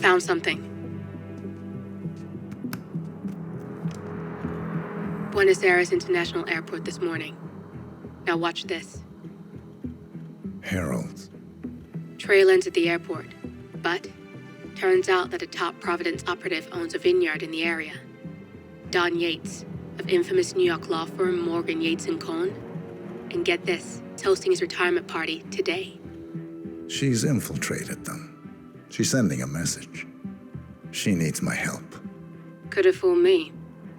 found something. Buenos Aires International Airport this morning. Now watch this. Heralds. Trail ends at the airport, but turns out that a top Providence operative owns a vineyard in the area. Don Yates, of infamous New York law firm Morgan, Yates & Cohn. And get this, it's hosting his retirement party today. She's infiltrated them. She's sending a message. She needs my help. Could have fooled me.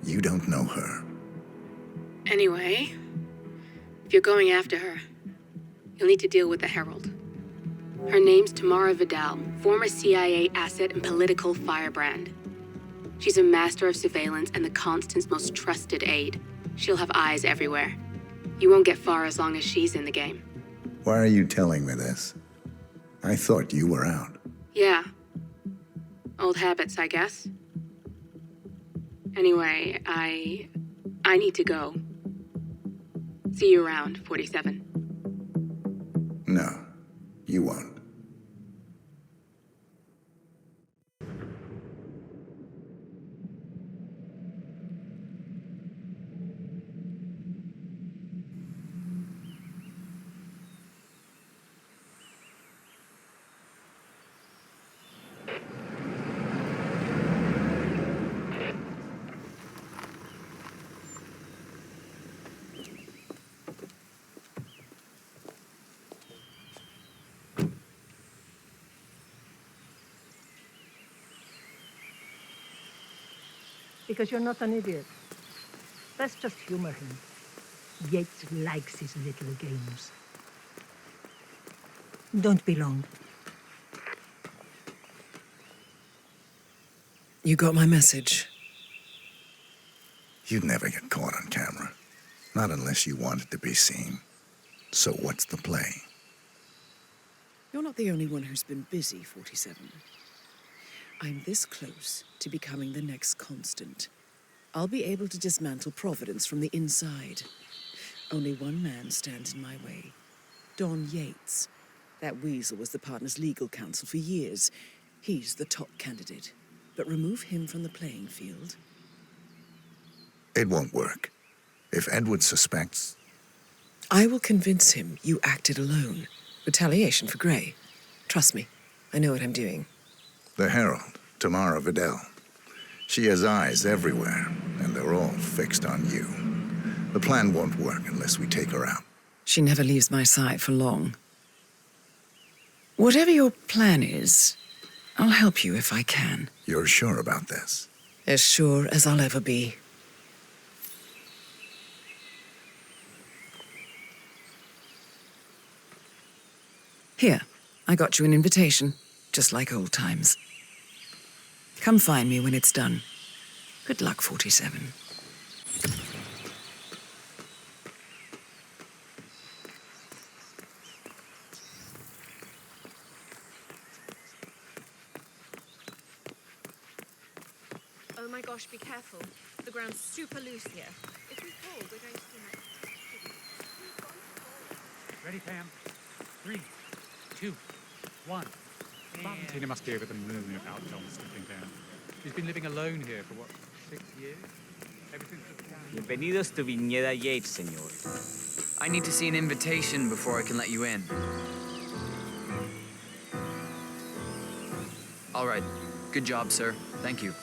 You don't know her. Anyway, if you're going after her, you'll need to deal with the Herald. Her name's Tamara Vidal, former CIA asset and political firebrand. She's a master of surveillance and the Constant's most trusted aide. She'll have eyes everywhere. You won't get far as long as she's in the game. Why are you telling me this? I thought you were out. Yeah. Old habits, I guess. Anyway, I need to go. See you around, 47. No, you won't. Because you're not an idiot. Let's just humor him. Yates likes his little games. Don't be long. You got my message. You'd never get caught on camera. Not unless you wanted to be seen. So what's the play? You're not the only one who's been busy, 47. I'm this close to becoming the next Constant. I'll be able to dismantle Providence from the inside. Only one man stands in my way. Don Yates. That weasel was the partner's legal counsel for years. He's the top candidate. But remove him from the playing field. It won't work. If Edward suspects... I will convince him you acted alone. Retaliation for Gray. Trust me, I know what I'm doing. The Herald, Tamara Vidal. She has eyes everywhere, and they're all fixed on you. The plan won't work unless we take her out. She never leaves my side for long. Whatever your plan is, I'll help you if I can. You're sure about this? As sure as I'll ever be. Here, I got you an invitation, just like old times. Come find me when it's done. Good luck, 47. Oh my gosh, be careful. The ground's super loose here. If we fall, we're going to see... Ready, Pam? 3, 2, 1. Tina must be over the moon about John stepping down. She's been living alone here for, what, 6 years? Everything's just down. Bienvenidos to Viñeda Yates, señor. I need to see an invitation before I can let you in. All right. Good job, sir. Thank you.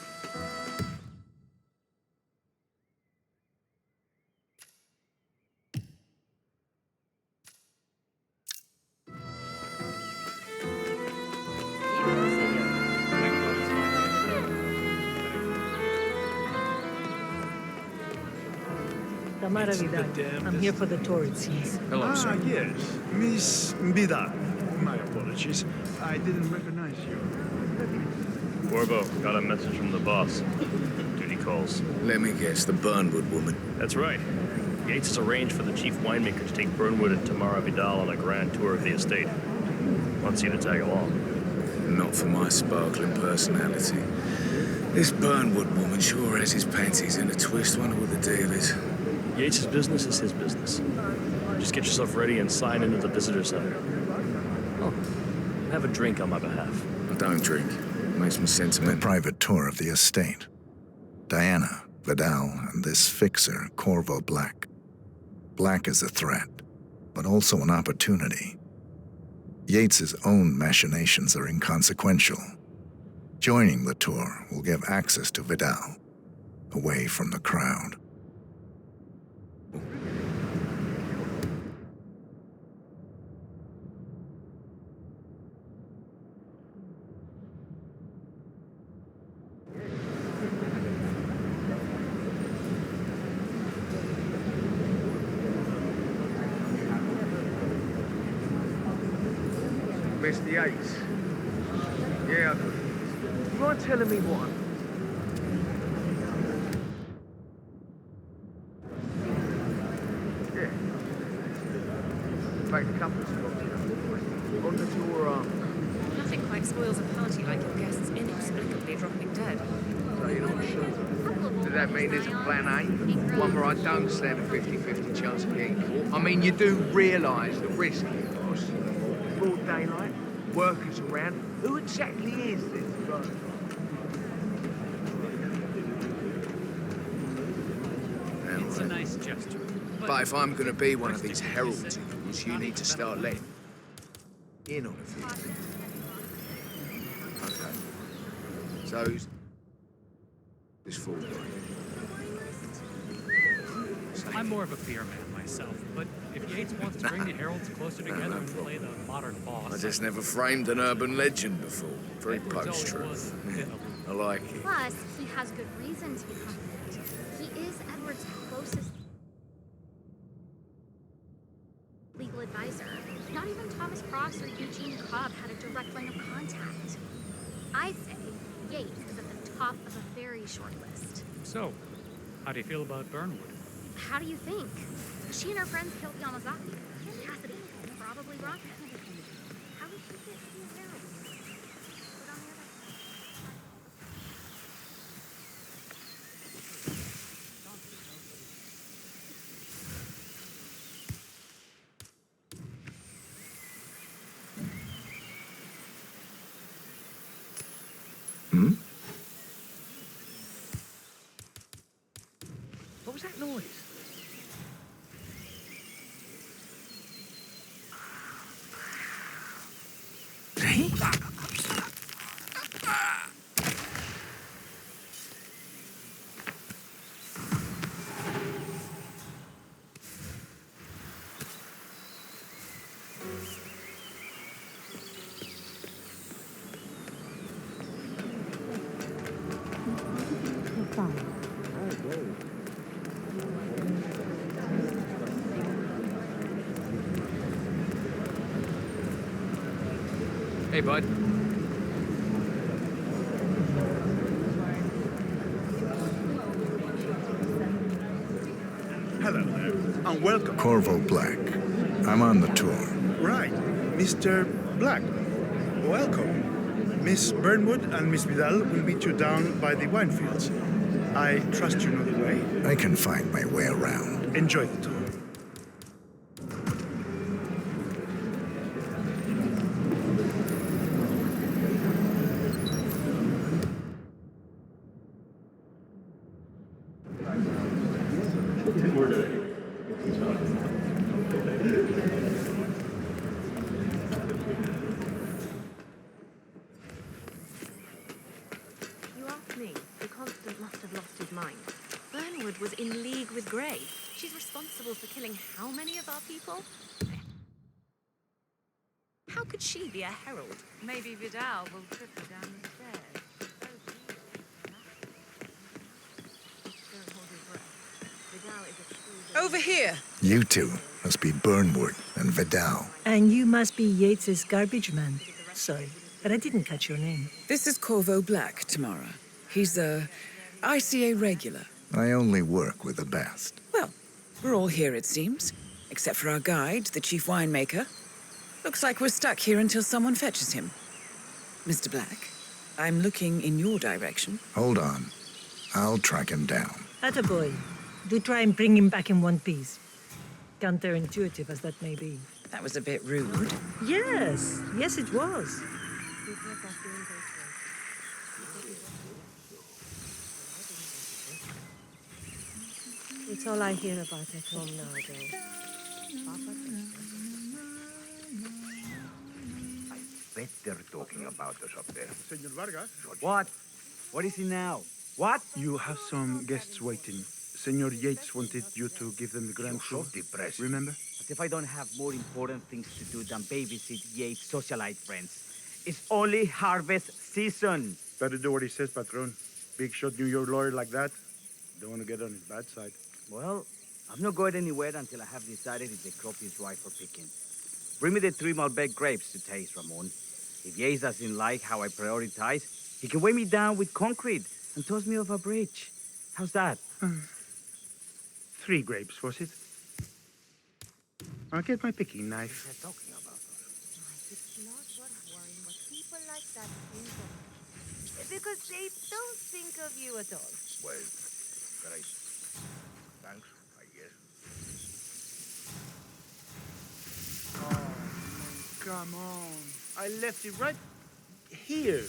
Tamara Vidal. I'm here for the tour, it seems. Hello, sir. Yes. Miss Vidal. My apologies. I didn't recognize you. Corvo, got a message from the boss. Duty calls. Let me guess, the Burnwood woman. That's right. Yates has arranged for the chief winemaker to take Burnwood and Tamara Vidal on a grand tour of the estate. Wants you to tag along. Not for my sparkling personality. This Burnwood woman sure has his panties in a twist. Wonder what the deal is. Yates' business is his business. Just get yourself ready and sign into the visitor center. Oh, have a drink on my behalf. I don't drink. Makes me A sentimental. private tour of the estate. Diana, Vidal, and this fixer, Corvo Black. Black is a threat, but also an opportunity. Yates's own machinations are inconsequential. Joining the tour will give access to Vidal, away from the crowd. Mr. Yates. Yeah, I could. You mind telling me what? Yeah. In fact, a couple of spots. On the tour, Nothing quite spoils a party like your guests inexplicably dropping dead. so you're not sure. Does that mean there's a plan A? One where I don't stand a 50-50 chance of getting caught? I mean, you do realise the risk here, boss. Broad daylight, workers around. Who exactly is this road? It's a nice gesture. But if I'm going to be one of these heralds, you need to start letting in on a few things. Okay. So who's this fool guy? I'm more of a beer man myself, but if Yates wants to bring the heralds closer together and play the modern boss... I just never framed an urban legend before. Very Edward's always post-truth. was a bit of I like it. Plus, he has good reason to be confident. He is Edward's closest legal advisor. Not even Thomas Cross or Eugene Cobb had a direct line of contact. I'd say Yates is at the top of a very short list. So, how do you feel about Burnwood? How do you think? She and her friends killed Yamazaki. Cassidy probably Rocket. How did she get these arrows? But on the other Hmm? What was that noise? Hey, bud. Hello there, and welcome. Corvo Black. I'm on the tour. Right, Mr. Black, welcome. Miss Burnwood and Miss Vidal will meet you down by the wine fields. I trust you know the way. I can find my way around. Enjoy the tour. You ask me, the Constant must have lost his mind. Burnwood was in league with Grey. She's responsible for killing how many of our people? How could she be a herald? Maybe Vidal will trip her down the stairs. Don't hold your breath. Vidal is a true... Over here! You two must be Burnwood and Vidal. And you must be Yates's garbage man. Sorry, but I didn't catch your name. This is Corvo Black, Tamara. He's a ICA regular. I only work with the best. Well, we're all here, it seems. Except for our guide, the chief winemaker. Looks like we're stuck here until someone fetches him. Mr. Black, I'm looking in your direction. Hold on. I'll track him down. Attaboy. Do try and bring him back in one piece. Counterintuitive as that may be. That was a bit rude. Yes, it was. It's all I hear about at home nowadays. Bet they're talking about us up there. Senor Vargas, What? What is it now? What? you have some guests waiting. Senor Yates wanted you to give them the grand You're tour. so depressed. Remember? As if I don't have more important things to do than babysit Yates' socialite friends. It's only harvest season. Better do what he says, Patron. Big shot New York lawyer like that. Don't want to get on his bad side. Well, I'm not going anywhere until I have decided if the crop is right for picking. Bring me the 3 Malbec grapes to taste, Ramon. If Yates doesn't like how I prioritize, he can weigh me down with concrete and toss me off a bridge. How's that? 3 grapes, was it? I'll get my picking knife. They're talking about us. It's not worth worrying what people like that think of you. Because they don't think of you at all. Well, great. Thanks, I guess. Oh, come on. I left it right here.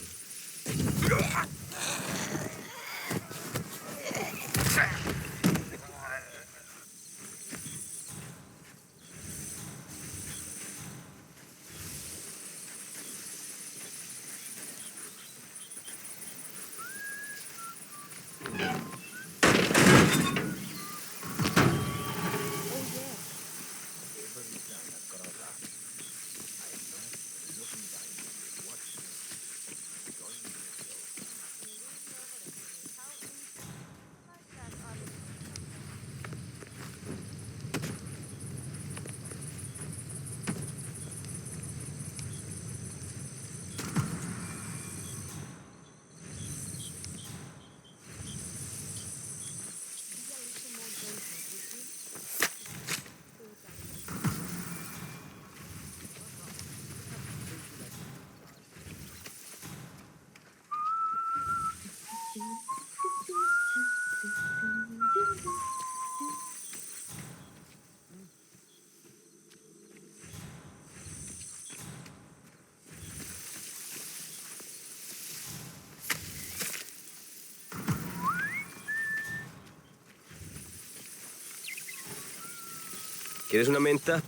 ¿Quieres una menta?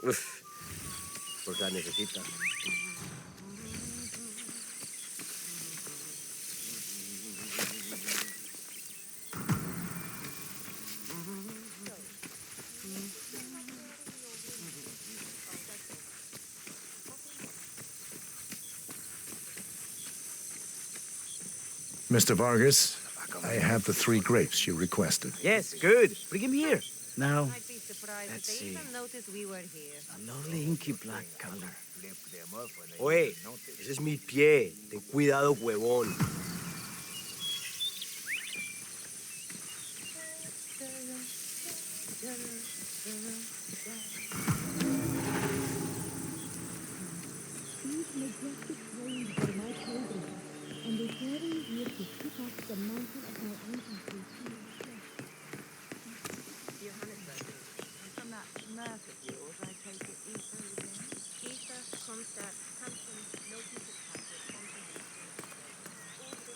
Uf, porque la necesitas. Mr. Vargas, I have the 3 grapes you requested. Yes, good. Bring him here. Now, I'd be surprised let's if they see. even noticed we were here. A lovely inky black color. Oye, ese es mi pie. Ten cuidado, huevón.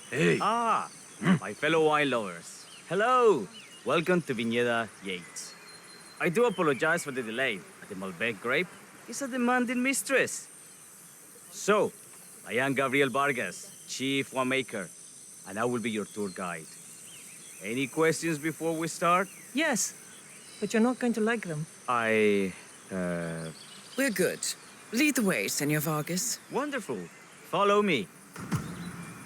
Hey! Ah, my fellow wine lovers. Hello! Welcome to Viñeda Yates. I do apologize for the delay, but the Malbec grape is a demanding mistress. So, I am Gabriel Vargas, Chief Winemaker, and I will be your tour guide. Any questions before we start? Yes, but you're not going to like them. We're good. Lead the way, Senor Vargas. Wonderful. Follow me.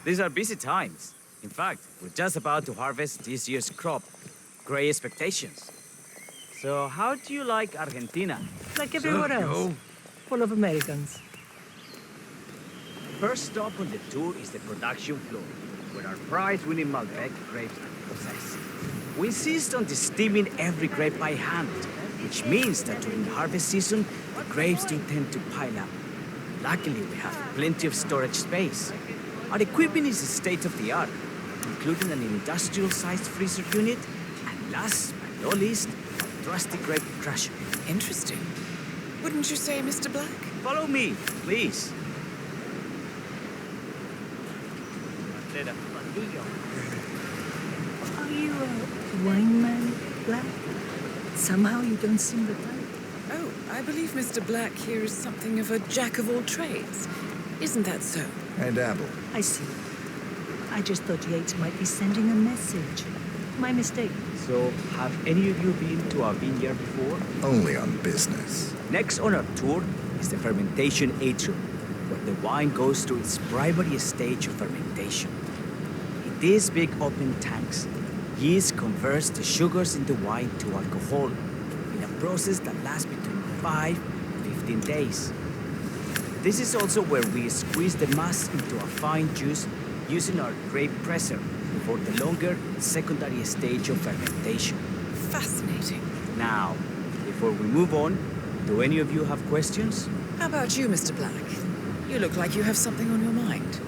These are busy times. In fact, we're just about to harvest this year's crop. Great expectations. So, how do you like Argentina? Like everywhere else. Full of Americans. First stop on the tour is the production floor, where our prize-winning Malbec grapes are processed. We insist on steaming every grape by hand, which means that during harvest season, the grapes do tend to pile up. Luckily, we have plenty of storage space. Our equipment is state-of-the-art, including an industrial-sized freezer unit, and last but not least, a trusty grape crusher. Interesting. Wouldn't you say, Mr. Black? Follow me, please. Are you a wine man? Black? Somehow you don't seem the type. Oh, I believe Mr. Black here is something of a jack of all trades. Isn't that so? I dabble. I see. I just thought Yates might be sending a message. My mistake. So, have any of you been to our vineyard before? Only on business. Next on our tour is the fermentation atrium, where the wine goes through its primary stage of fermentation. In these big open tanks, yeast converts the sugars in the wine to alcohol in a process that lasts between 5 and 15 days. This is also where we squeeze the mass into a fine juice using our grape presser for the longer secondary stage of fermentation. Fascinating. Now, before we move on, do any of you have questions? How about you, Mr. Black? You look like you have something on your mind.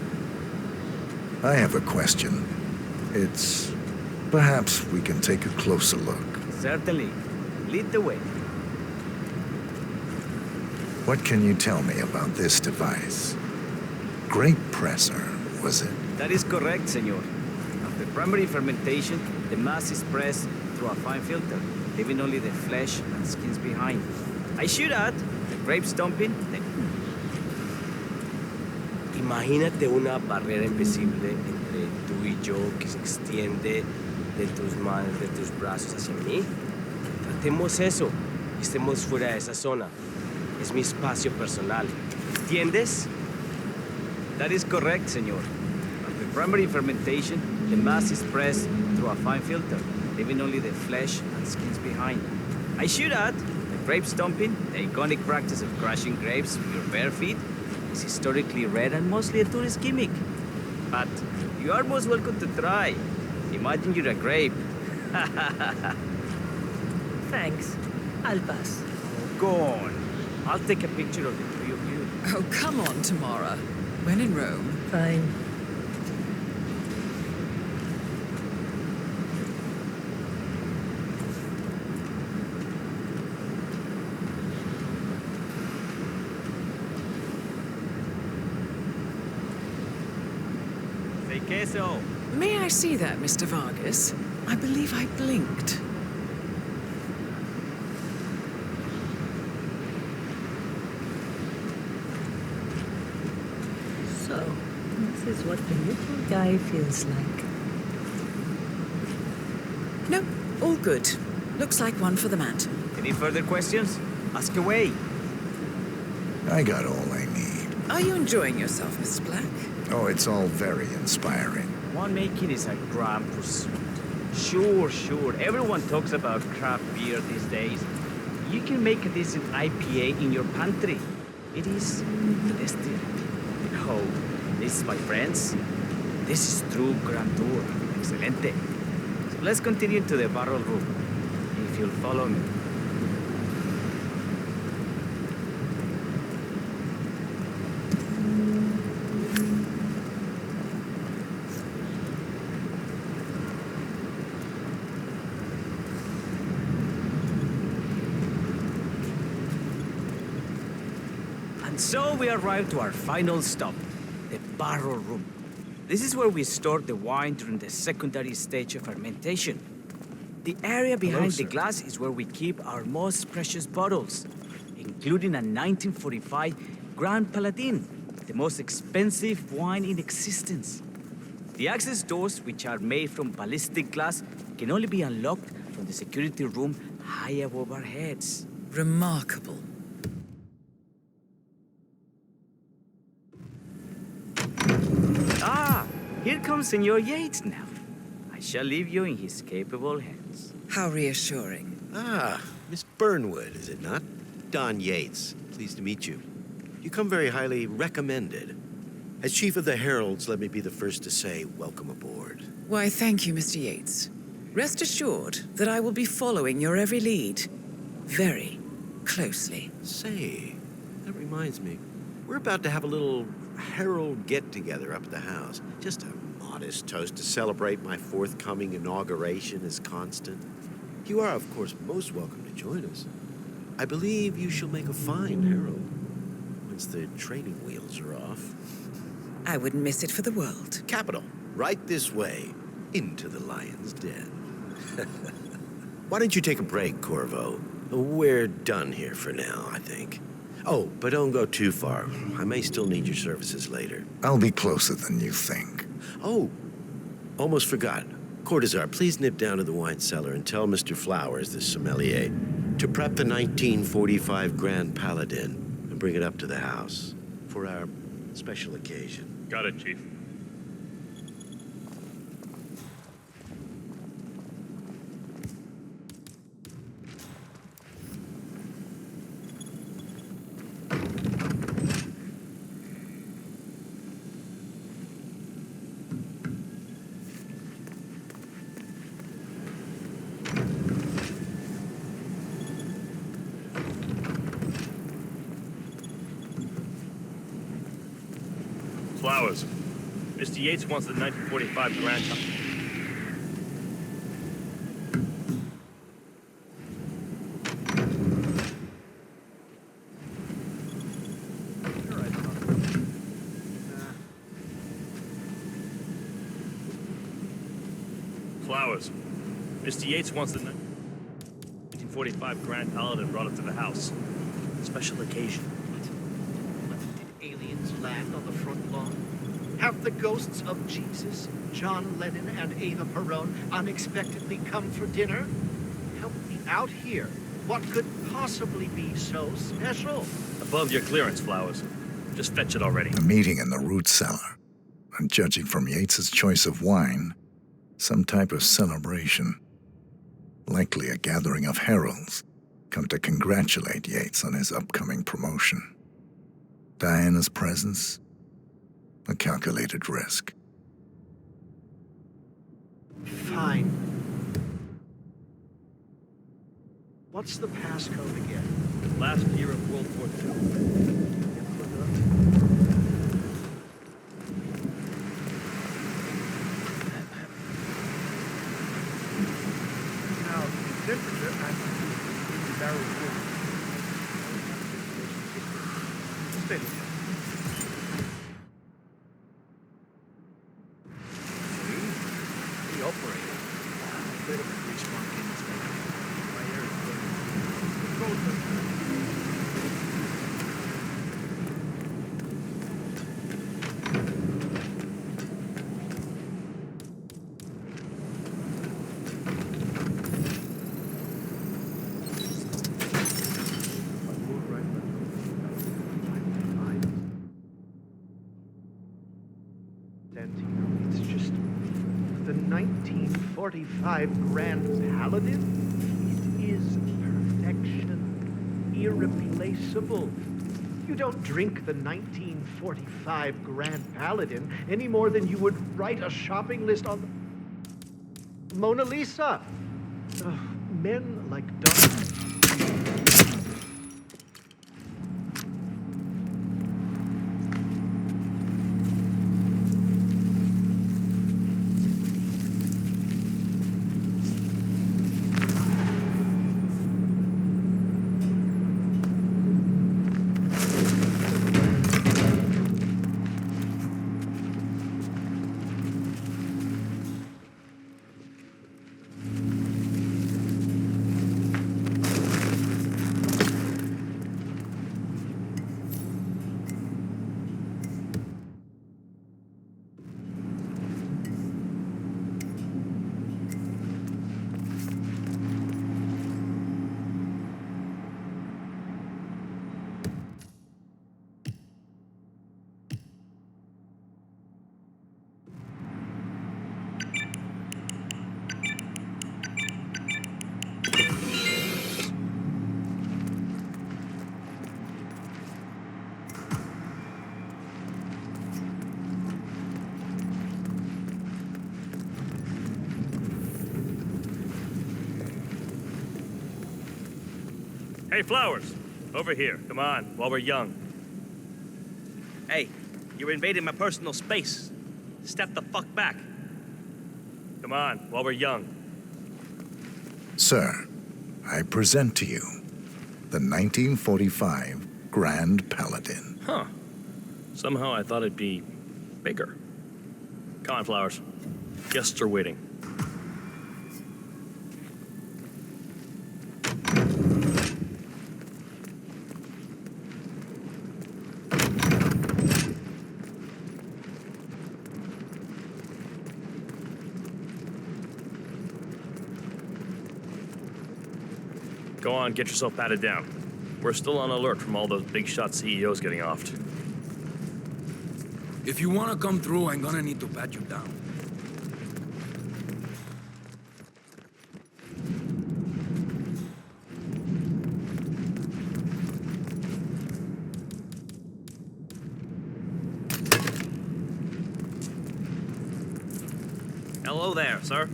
I have a question. It's... perhaps we can take a closer look. Certainly. Lead the way. What can you tell me about this device? Grape presser, was it? That is correct, senor. After primary fermentation, the mass is pressed through a fine filter, leaving only the flesh and skins behind. I should add, the grape stomping, Imagínate una barrera invisible entre tú y yo que se extiende de tus manos, de tus brazos hacia mí. Tratemos eso y estemos fuera de esa zona. Es mi espacio personal. ¿Entiendes? That is correct, senor. After primary fermentation, the mass is pressed through a fine filter, leaving only the flesh and skins behind. I should add, the grape stomping, the iconic practice of crushing grapes with your bare feet, is historically rare and mostly a tourist gimmick. But you are most welcome to try. Imagine you're a grape. Thanks. I'll pass. Oh, go on. I'll take a picture of the three of you. Oh, come on, Tamara. When in Rome. Fine. Say queso. May I see that, Mr. Vargas? I believe I blinked. So, this is what the little guy feels like. No, all good. Looks like one for the mantle. Any further questions? Ask away. I got all I need. Are you enjoying yourself, Mr. Black? Oh, it's all very inspiring. Winemaking is a grand pursuit. Sure. Everyone talks about craft beer these days. You can make a decent IPA in your pantry. It is pedestrian. Oh, this, my friends, this is true grandeur. Excelente. So let's continue to the barrel room, if you'll follow me. And so we arrive to our final stop, the barrel room. This is where we store the wine during the secondary stage of fermentation. The area behind the glass is where we keep our most precious bottles, including a 1945 Grand Paladin, the most expensive wine in existence. The access doors, which are made from ballistic glass, can only be unlocked from the security room high above our heads. Remarkable. Ah, here comes Senor Yates now. I shall leave you in his capable hands. How reassuring. Ah, Miss Burnwood, is it not? Don Yates, pleased to meet you. You come very highly recommended. As Chief of the Heralds, let me be the first to say welcome aboard. Why, thank you, Mr. Yates. Rest assured that I will be following your every lead. Very closely. Say, that reminds me. We're about to have a little Herald get-together up at the house. Just a modest toast to celebrate my forthcoming inauguration as Constant. You are, of course, most welcome to join us. I believe you shall make a fine Herald once the training wheels are off. I wouldn't miss it for the world. Capital. Right this way, into the lion's den. Why don't you take a break, Corvo? We're done here for now, I think. Oh, but don't go too far. I may still need your services later. I'll be closer than you think. Oh, almost forgot. Cortazar, please nip down to the wine cellar and tell Mr. Flowers, the sommelier, to prep the 1945 Grand Paladin and bring it up to the house for our special occasion. Got it, Chief. Flowers. Mr. Yates wants the 1945 Grand. Flowers. Mr. Yates wants the 1945 Grand Paladin brought up to the house. Special occasion. Aliens land on the front lawn? Have the ghosts of Jesus, John Lennon, and Eva Peron unexpectedly come for dinner? Help me out here. What could possibly be so special? Above your clearance, Flowers. Just fetch it already. A meeting in the root cellar. And judging from Yates's choice of wine, some type of celebration. Likely a gathering of heralds come to congratulate Yates on his upcoming promotion. Diana's presence, a calculated risk. Fine. What's the passcode again? Last year of World War II. Now, temperature and the barrel wood. Steady. The operator. Bit of a glitch mark in this one. My air is good. Control center. It's just the 1945 Grand Paladin. It is perfection, irreplaceable. You don't drink the 1945 Grand Paladin any more than you would write a shopping list on the Mona Lisa. Men like dogs. Hey, Flowers! Over here. Come on, while we're young. Hey, you're invading my personal space. Step the fuck back. Come on, while we're young. Sir, I present to you the 1945 Grand Paladin. Huh. Somehow I thought it'd be bigger. Come on, Flowers. Guests are waiting. Go on, get yourself patted down. We're still on alert from all those big shot CEOs getting offed. If you want to come through, I'm gonna need to pat you down. Hello there, sir.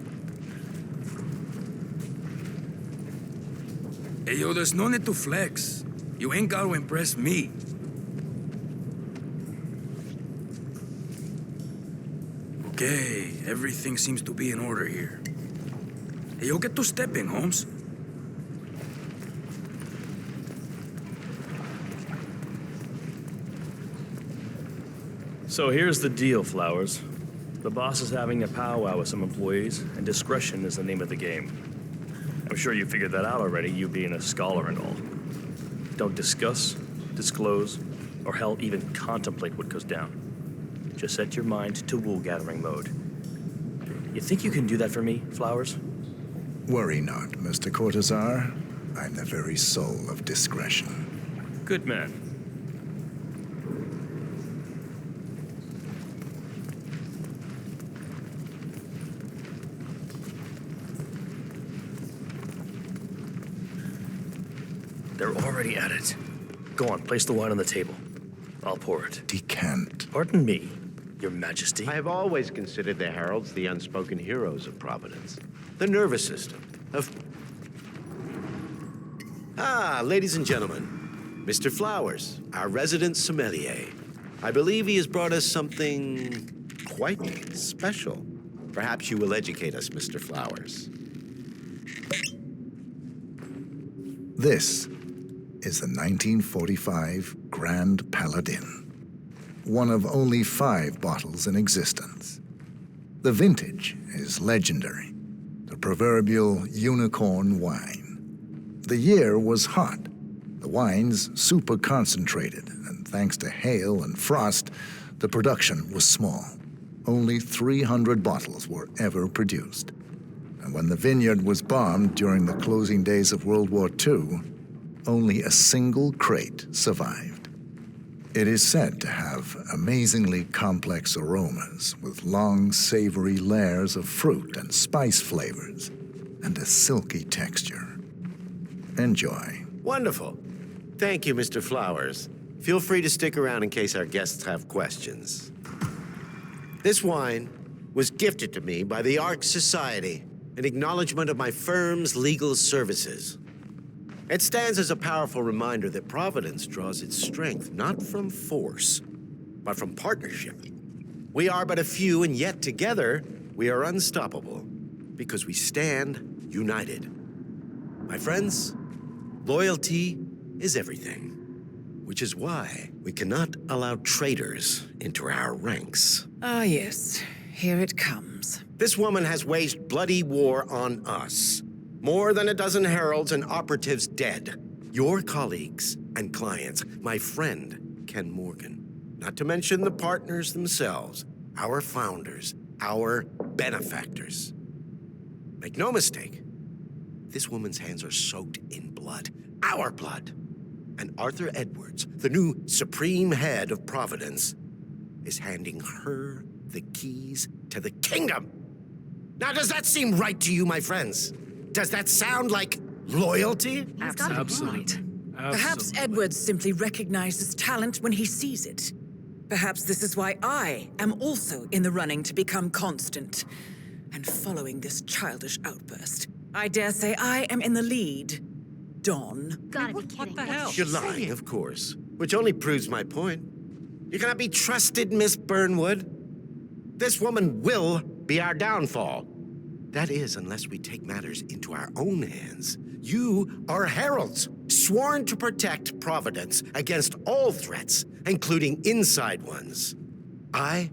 Hey, yo, there's no need to flex. You ain't got to impress me. Okay, everything seems to be in order here. Hey, yo, get to stepping, Holmes. So here's the deal, Flowers. The boss is having a powwow with some employees, and discretion is the name of the game. I'm sure you figured that out already, you being a scholar and all. Don't discuss, disclose, or hell, even contemplate what goes down. Just set your mind to wool-gathering mode. You think you can do that for me, Flowers? Worry not, Mr. Cortazar. I'm the very soul of discretion. Good man. They're already at it. Go on, place the wine on the table. I'll pour it. Decant. Pardon me, Your Majesty. I have always considered the heralds the unspoken heroes of Providence. The nervous system of... Ah, ladies and gentlemen, Mr. Flowers, our resident sommelier. I believe he has brought us something quite special. Perhaps you will educate us, Mr. Flowers. This is the 1945 Grand Paladin, one of only 5 bottles in existence. The vintage is legendary, the proverbial unicorn wine. The year was hot, the wine's super concentrated, and thanks to hail and frost, the production was small. Only 300 bottles were ever produced. And when the vineyard was bombed during the closing days of World War II, only a single crate survived. It is said to have amazingly complex aromas with long, savory layers of fruit and spice flavors, and a silky texture. Enjoy. Wonderful. Thank you, Mr. Flowers. Feel free to stick around in case our guests have questions. This wine was gifted to me by the Ark Society in acknowledgement of my firm's legal services. It stands as a powerful reminder that Providence draws its strength not from force, but from partnership. We are but a few, and yet together we are unstoppable because we stand united. My friends, loyalty is everything, which is why we cannot allow traitors into our ranks. Ah, yes. Here it comes. This woman has waged bloody war on us. More than a dozen heralds and operatives dead. Your colleagues and clients, my friend, Ken Morgan. Not to mention the partners themselves, our founders, our benefactors. Make no mistake, this woman's hands are soaked in blood. Our blood. And Arthur Edwards, the new supreme head of Providence, is handing her the keys to the kingdom. Now, does that seem right to you, my friends? Does that sound like loyalty? Absolutely. Perhaps Edwards simply recognizes talent when he sees it. Perhaps this is why I am also in the running to become constant. And following this childish outburst, I dare say I am in the lead. Don. Gotta be kidding. What the hell? You're lying, of course, which only proves my point. You cannot be trusted, Miss Burnwood. This woman will be our downfall. That is, unless we take matters into our own hands. You are heralds, sworn to protect Providence against all threats, including inside ones. I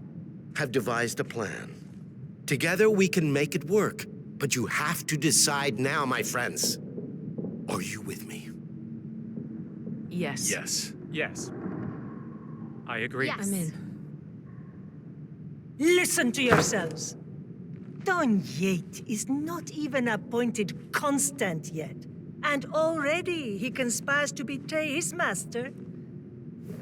have devised a plan. Together we can make it work, but you have to decide now, my friends. Are you with me? Yes. Yes. Yes. I agree. Yes. I'm in. Listen to yourselves. Don Yates is not even appointed constant yet. And already he conspires to betray his master.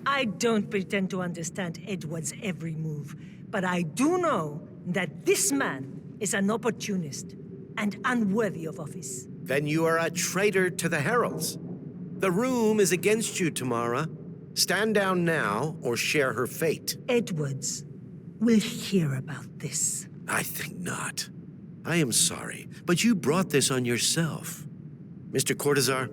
I don't pretend to understand Edward's every move, but I do know that this man is an opportunist and unworthy of office. Then you are a traitor to the Heralds. The room is against you, Tamara. Stand down now or share her fate. Edwards will hear about this. I think not. I am sorry, but you brought this on yourself. Mr. Cortazar?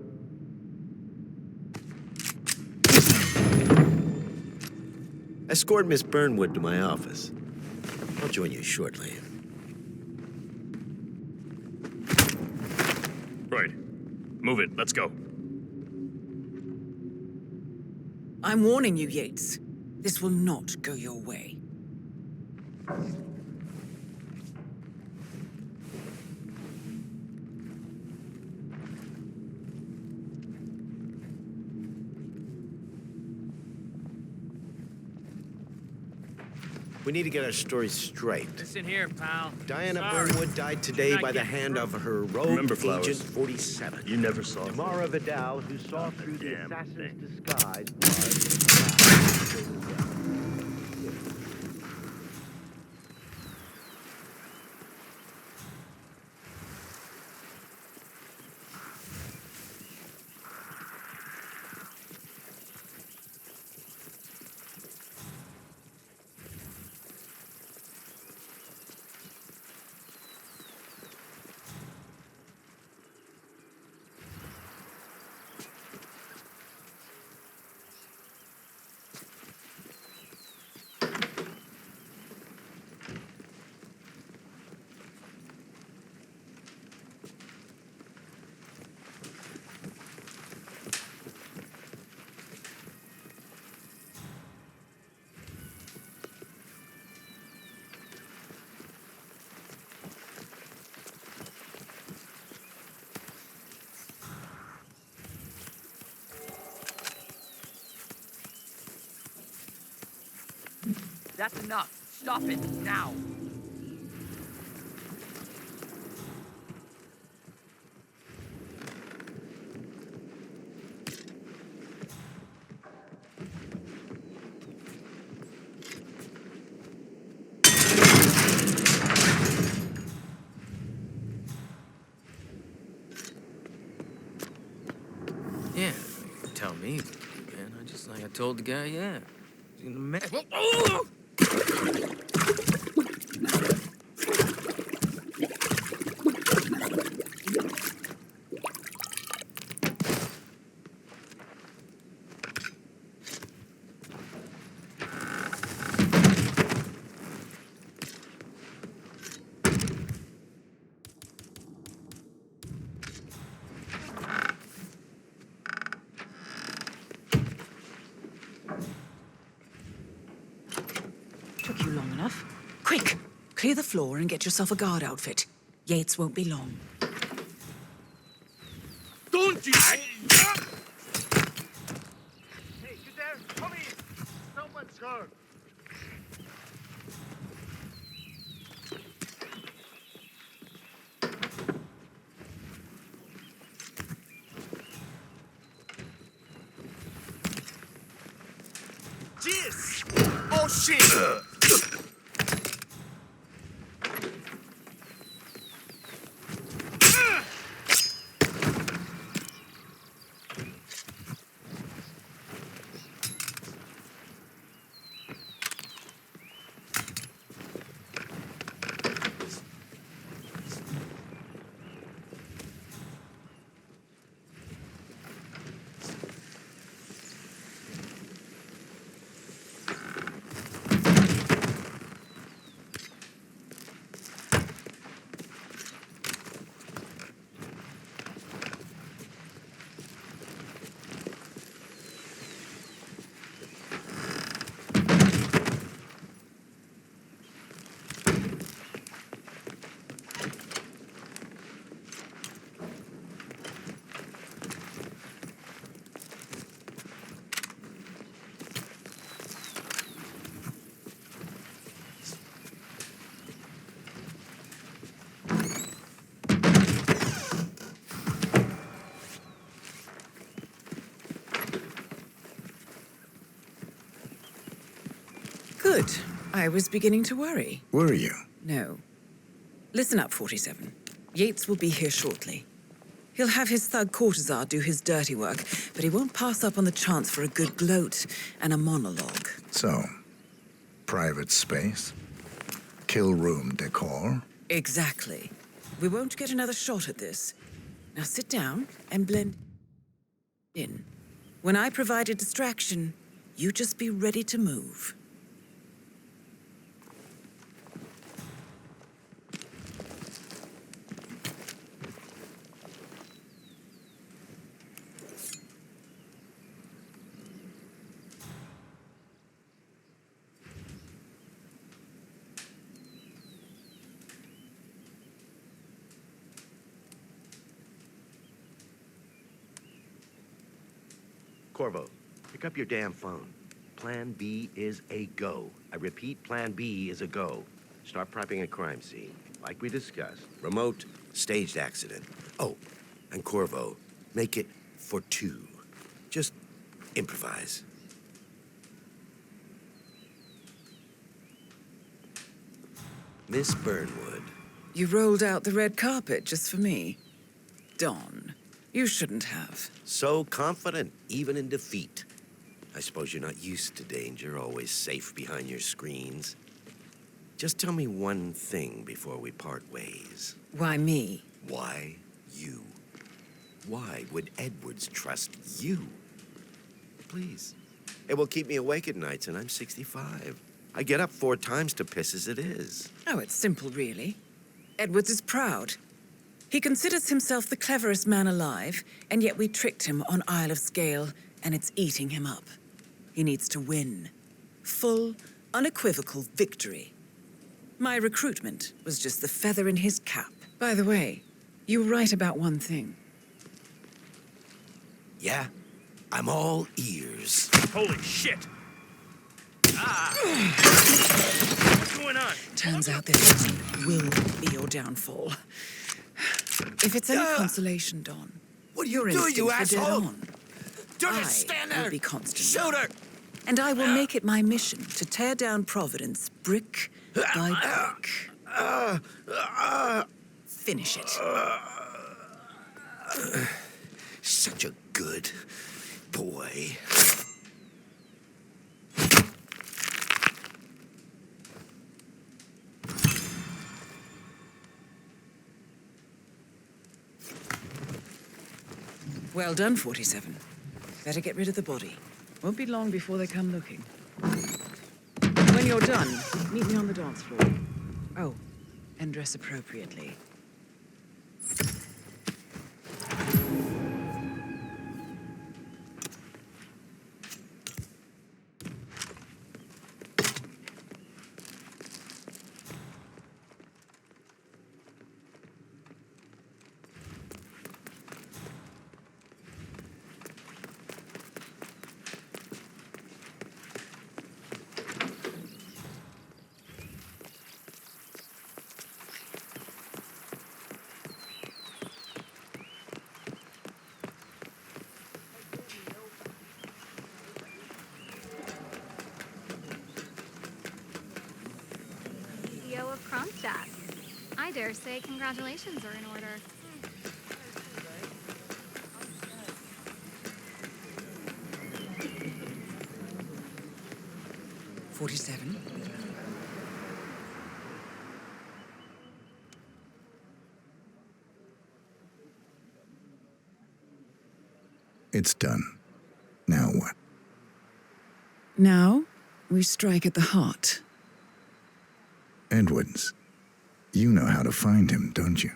Escort Miss Burnwood to my office. I'll join you shortly. Right. Move it. Let's go. I'm warning you, Yates. This will not go your way. We need to get our story straight. Listen here, pal. Diana Sorry. Burnwood died today Not by the getting hand through. of her rogue Remember, Flowers, agent 47. You never saw Tamara Vidal, who saw Not a through the damn assassin's thing. disguise, was... That's enough. Stop it, now. Yeah, tell me, man. I told the guy, yeah. He's gonna mess. Took you long enough. Quick! Clear the floor and get yourself a guard outfit. Yates won't be long. Don't you... Hey, you there? Come in! Someone's hurt. Jeez! Oh, shit! I was beginning to worry. Were you? No. Listen up, 47. Yates will be here shortly. He'll have his thug Cortazar do his dirty work, but he won't pass up on the chance for a good gloat and a monologue. So, private space? Kill room decor? Exactly. We won't get another shot at this. Now sit down and blend in. When I provide a distraction, you just be ready to move. Corvo, pick up your damn phone. Plan B is a go. I repeat, Plan B is a go. Start prepping a crime scene, like we discussed. Remote, staged accident. Oh, and Corvo, make it for 2. Just improvise. Miss Burnwood. You rolled out the red carpet just for me. Don, you shouldn't have. So confident, even in defeat. I suppose you're not used to danger, always safe behind your screens. Just tell me one thing before we part ways. Why me? Why you? Why would Edwards trust you? Please. It will keep me awake at nights, and I'm 65. I get up 4 times to piss as it is. Oh, it's simple, really. Edwards is proud. He considers himself the cleverest man alive, and yet we tricked him on Isle of Scale, and it's eating him up. He needs to win. Full, unequivocal victory. My recruitment was just the feather in his cap. By the way, you were right about one thing. Yeah? I'm all ears. Holy shit! What's going on? Turns out this will be your downfall. If it's any consolation, Don, what are your you doing, you instincts are dead asshole? on. Don't stand there! Will be constant. Shoot her! And I will make it my mission to tear down Providence brick by brick. Finish it. Such a good boy. Well done, 47. Better get rid of the body. Won't be long before they come looking. When you're done, meet me on the dance floor. Oh, and dress appropriately. CEO of Kromjack. I dare say congratulations are in order. 47. It's done. Now what? Now, we strike at the heart. Edwards. You know how to find him, don't you?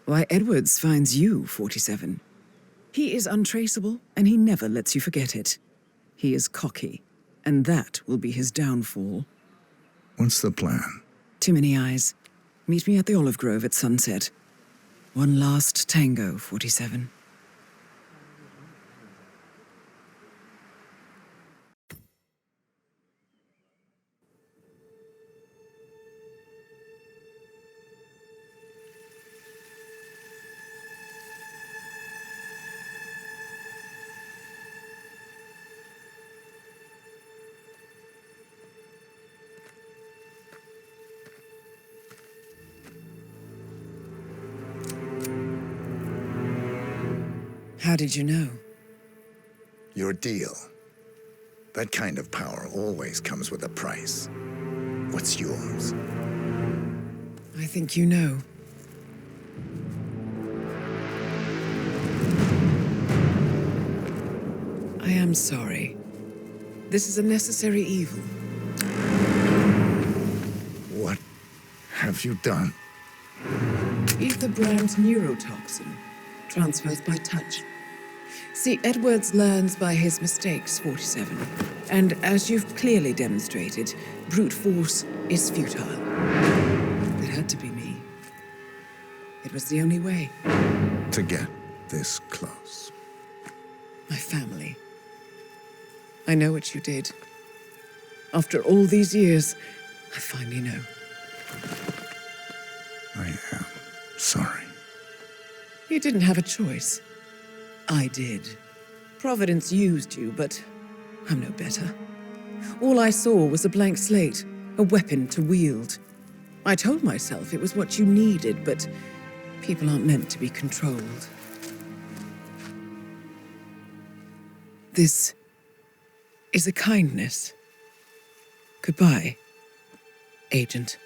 Why, Edwards finds you, 47. He is untraceable, and he never lets you forget it. He is cocky, and that will be his downfall. What's the plan? Too many eyes. Meet me at the olive grove at sunset. One last tango, 47. How did you know? Your deal. That kind of power always comes with a price. What's yours? I think you know. I am sorry. This is a necessary evil. What have you done? Ether brand neurotoxin transfers by touch. See, Edwards learns by his mistakes, 47. And as you've clearly demonstrated, brute force is futile. It had to be me. It was the only way. To get this close. My family. I know what you did. After all these years, I finally know. I am sorry. You didn't have a choice. I did. Providence used you, but I'm no better. All I saw was a blank slate, a weapon to wield. I told myself it was what you needed, but people aren't meant to be controlled. This is a kindness. Goodbye, Agent.